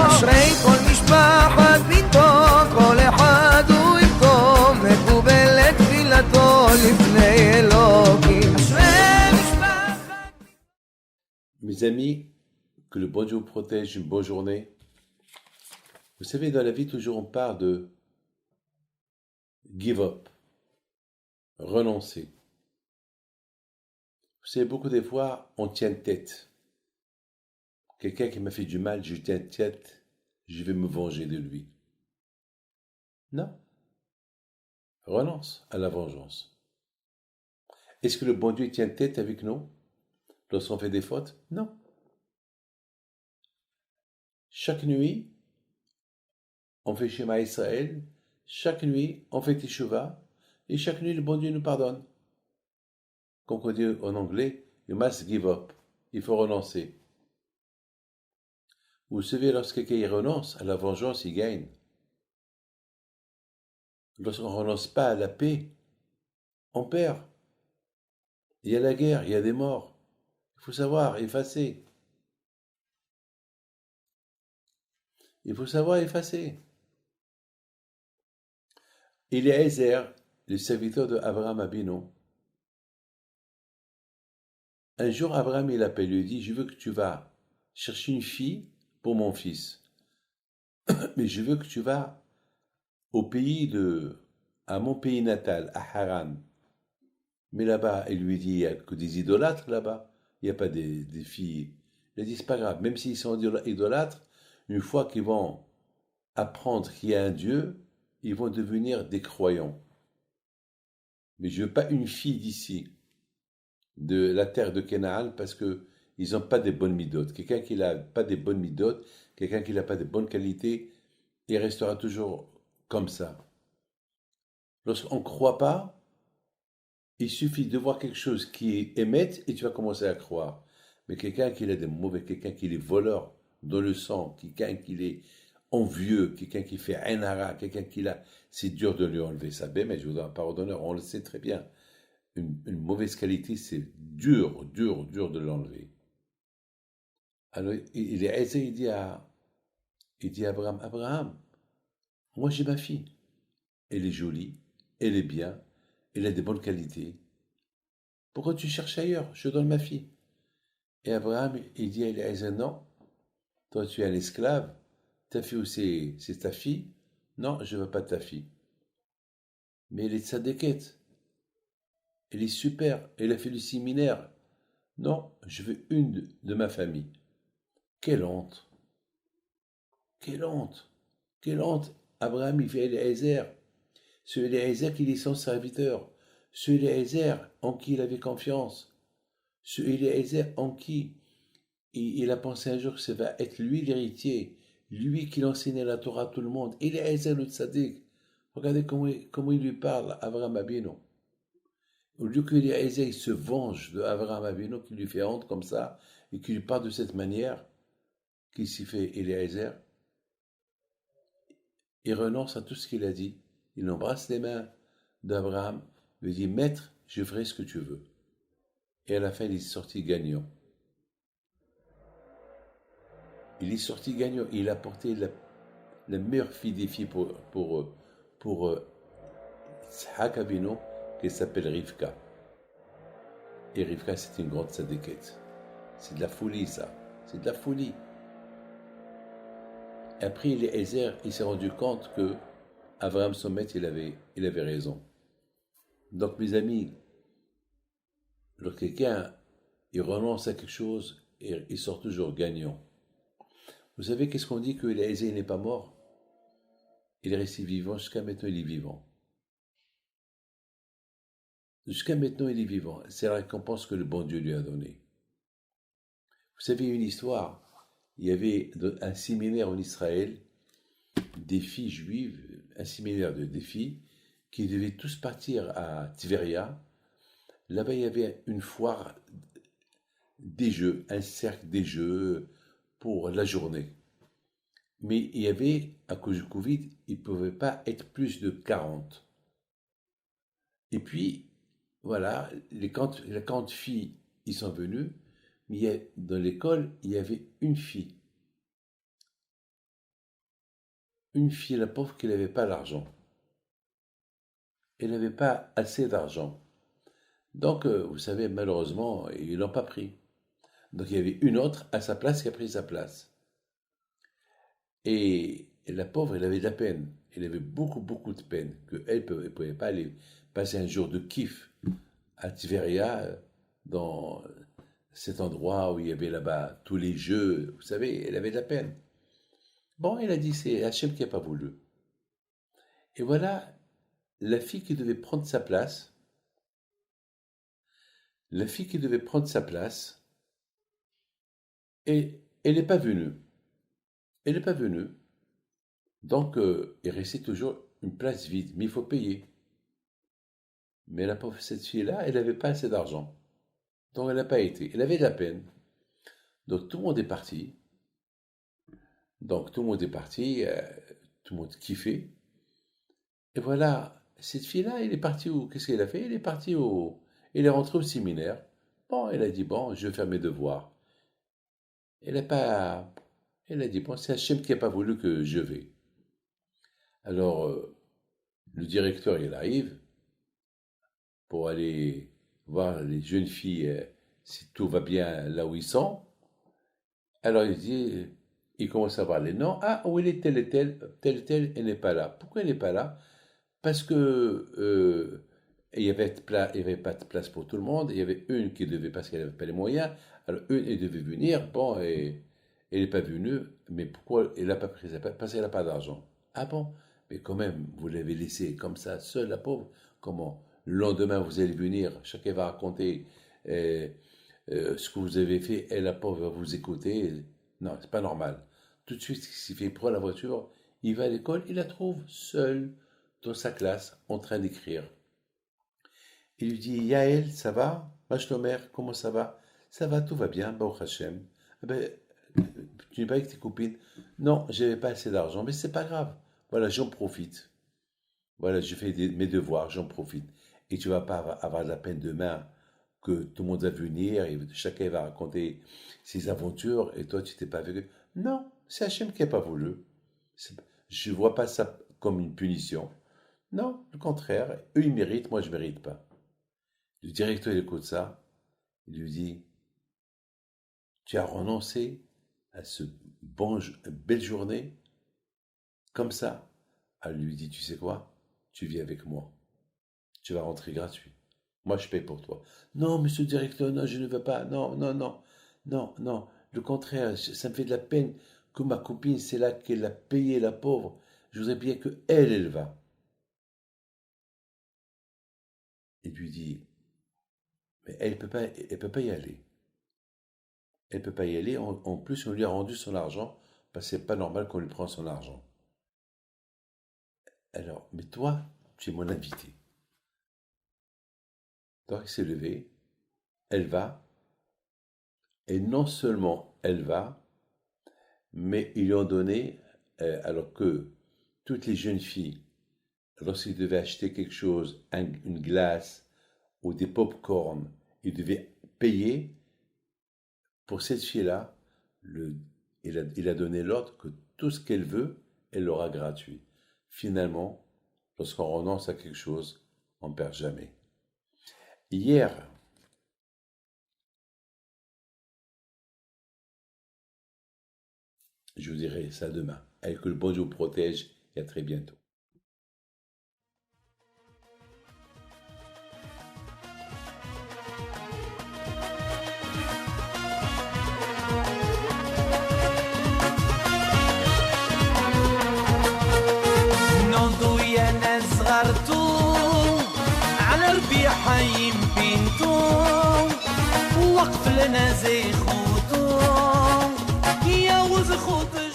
אשרי כל משפחת ביתו, כל אחד הוא יבכו, מקובלת תפילתו לפני אלוקים. אשרי משפחת. Mes amis, que le bon Dieu vous protège, une bonne journée. Vous savez, dans la vie, toujours on parle de give up, renoncer. Vous savez, beaucoup des fois, on tient tête. Quelqu'un qui m'a fait du mal, je tiens tête, je vais me venger de lui. Non. Renonce à la vengeance. Est-ce que le bon Dieu tient tête avec nous lorsqu'on fait des fautes? Non. Chaque nuit, on fait Shema Israël, chaque nuit, on fait Teshuvah, et chaque nuit, le bon Dieu nous pardonne. Comme on dit en anglais, you must give up. Il faut renoncer. Vous savez, lorsque quelqu'un renonce à la vengeance, il gagne. Lorsqu'on ne renonce pas à la paix, on perd. Il y a la guerre, il y a des morts. Il faut savoir effacer. Il faut savoir effacer. Eliezer, le serviteur d'Abraham Abinu, un jour Abraham il appelle, lui dit, je veux que tu vas chercher une fille pour mon fils. Mais je veux que tu vas à mon pays natal, à Haran. Mais là-bas, il lui dit, il n'y a que des idolâtres là-bas. Il n'y a pas des filles. Il a dit, c'est pas grave. Même s'ils sont idolâtres, une fois qu'ils vont apprendre qu'il y a un Dieu, ils vont devenir des croyants. Mais je veux pas une fille d'ici, de la terre de Canaan, parce que ils n'ont pas des bonnes midotes. Quelqu'un qui n'a pas des bonnes midotes, quelqu'un qui n'a pas de bonnes qualités, il restera toujours comme ça. Lorsqu'on ne croit pas, il suffit de voir quelque chose qui émette et tu vas commencer à croire. Mais quelqu'un qui a des mauvais, quelqu'un qui est voleur dans le sang, quelqu'un qui est envieux, quelqu'un qui fait ainara, quelqu'un qui a... C'est dur de lui enlever sa baie, mais je vous donne un pardonneur, on le sait très bien. Une mauvaise qualité, c'est dur de l'enlever. Alors, il dit à Abraham, Abraham, moi j'ai ma fille. Elle est jolie, elle est bien, elle a des bonnes qualités. Pourquoi tu cherches ailleurs? Je donne ma fille. Et Abraham, il dit à Eliezer, non, toi tu es un esclave, ta fille aussi, c'est ta fille. Non, je ne veux pas ta fille. Mais elle est tzadékette. Elle est super, elle a fait le séminaire. Non, je veux une de ma famille. Quelle honte! Quelle honte! Quelle honte! Abraham, il fait Eliezer. Ce Eliezer qui est son serviteur. Ce Eliezer en qui il avait confiance. Ce Eliezer en qui il a pensé un jour que ça va être lui l'héritier. Lui qui enseignait la Torah à tout le monde. Eliezer le tzaddik. Regardez comment il lui parle, Abraham Abinu. Au lieu que Eliezer se venge de Abraham Abinu, qui lui fait honte comme ça, et qui lui parle de cette manière, qui s'y fait Eliezer, il renonce à tout ce qu'il a dit. Il embrasse les mains d'Abraham, lui dit, Maître, je ferai ce que tu veux. Et à la fin, il est sorti gagnant. Il est sorti gagnant. Il a porté la meilleure fille des filles pour Yitzhak Avinu, qui s'appelle Rivka. Et Rivka, c'est une grande tzadékette. C'est de la folie, ça. C'est de la folie. Et après, Eliezer, il s'est rendu compte que Abraham, son maître, il avait raison. Donc, mes amis, lorsque quelqu'un il renonce à quelque chose, il sort toujours gagnant. Vous savez qu'est-ce qu'on dit que Eliezer n'est pas mort? Il est resté vivant, jusqu'à maintenant il est vivant. Jusqu'à maintenant il est vivant. C'est la récompense que le bon Dieu lui a donnée. Vous savez une histoire, il y avait un séminaire en Israël, des filles juives, un séminaire des filles, qui devaient tous partir à Tveria. Là-bas il y avait une foire des jeux, un cercle des jeux pour la journée. Mais il y avait, à cause du Covid, il ne pouvait pas être plus de 40. Et puis, voilà, les 40 filles, ils sont venus, mais dans l'école, il y avait une fille. Une fille, la pauvre, qui n'avait pas l'argent. Elle n'avait pas assez d'argent. Donc, vous savez, malheureusement, ils l'ont pas pris. Donc, il y avait une autre à sa place qui a pris sa place. Et la pauvre, elle avait de la peine. Elle avait beaucoup, beaucoup de peine. Elle ne pouvait pas aller passer un jour de kiff à Tveria, dans cet endroit où il y avait là-bas tous les jeux. Vous savez, elle avait de la peine. Bon, elle a dit, c'est Hachem qui n'a pas voulu. Et voilà, la fille qui devait prendre sa place, et elle n'est pas venue. Elle n'est pas venue. Donc, il restait toujours une place vide, mais il faut payer. Mais la pauvre, cette fille-là, elle n'avait pas assez d'argent. Donc, elle n'a pas été. Elle avait de la peine. Donc, tout le monde est parti. Tout le monde kiffait. Et voilà, cette fille-là, elle est partie où? Qu'est-ce qu'elle a fait? Elle est rentrée au séminaire. Bon, elle a dit, bon, je vais faire mes devoirs. Elle a dit, bon, c'est Hachem qui n'a pas voulu que je vais. Alors, le directeur, il arrive pour aller voir les jeunes filles si tout va bien là où ils sont. Alors, il commence à voir les noms. Ah, où elle est telle et telle, elle n'est pas là. Pourquoi elle n'est pas là? Parce que il n'y avait pas de place pour tout le monde. Il y avait une qui devait, parce qu'elle n'avait pas les moyens. Alors, une, elle devait venir. Bon, et elle n'est pas venue. Mais pourquoi elle n'a pas pris sa place? Parce qu'elle n'a pas d'argent. Ah bon? Mais quand même, vous l'avez laissée comme ça, seule, la pauvre. Comment? Le lendemain, vous allez venir, chacun va raconter ce que vous avez fait, et la pauvre va vous écouter. Non, c'est pas normal. Tout de suite, ce qu'il fait, il prend la voiture, il va à l'école, il la trouve seule dans sa classe, en train d'écrire. Il lui dit, Yael, ça va? Machlomer, comment ça va? Ça va, tout va bien, Baruch Hashem. Eh ben, tu n'es pas avec tes copines? Non, j'avais pas assez d'argent, mais c'est pas grave. Voilà, j'en profite. Voilà, je fais mes devoirs, j'en profite. Et tu vas pas avoir de la peine demain que tout le monde va venir et chacun va raconter ses aventures et toi tu t'es pas avec eux. Non, c'est Hachem qui n'a pas voulu. Je ne vois pas ça comme une punition. Non, le contraire. Eux ils méritent, moi je ne mérite pas. Le directeur il écoute ça, il lui dit, tu as renoncé à ce belle journée comme ça. Elle lui dit, tu sais quoi? Tu viens avec moi. Tu vas rentrer gratuit. Moi, je paye pour toi. Non, monsieur le directeur, non, je ne veux pas. Non, non, non. Non, non. Le contraire, ça me fait de la peine que ma copine, c'est là qu'elle a payé, la pauvre. Je voudrais bien que elle va. Il lui dit, mais elle peut pas y aller. Elle peut pas y aller. En plus, on lui a rendu son argent parce que c'est pas normal qu'on lui prenne son argent. Alors, mais toi, tu es mon invité. Donc, il s'est levé, elle va, et non seulement elle va, mais ils lui ont donné, alors que toutes les jeunes filles, lorsqu'ils devaient acheter quelque chose, une glace ou des pop-corn, ils devaient payer. Pour cette fille-là, il a donné l'ordre que tout ce qu'elle veut, elle l'aura gratuit. Finalement, lorsqu'on renonce à quelque chose, on ne perd jamais. Hier, je vous dirai ça demain. Et que le bon Dieu vous protège et à très bientôt. نوضوا يا ناس صغرتو على ربيع حيم بنتو وقف لنا زي خوتو يا وز خوت